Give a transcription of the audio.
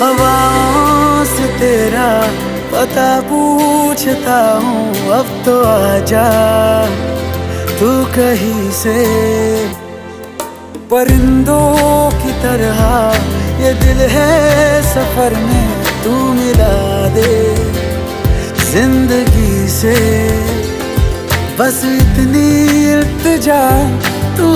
हवाओं से तेरा पता पूछता हूँ, अब तो आजा तू कहीं से। परिंदों की तरह ये दिल है सफर में, तू मिला दे जिंदगी से। बस इतनी इल्तिजा, तू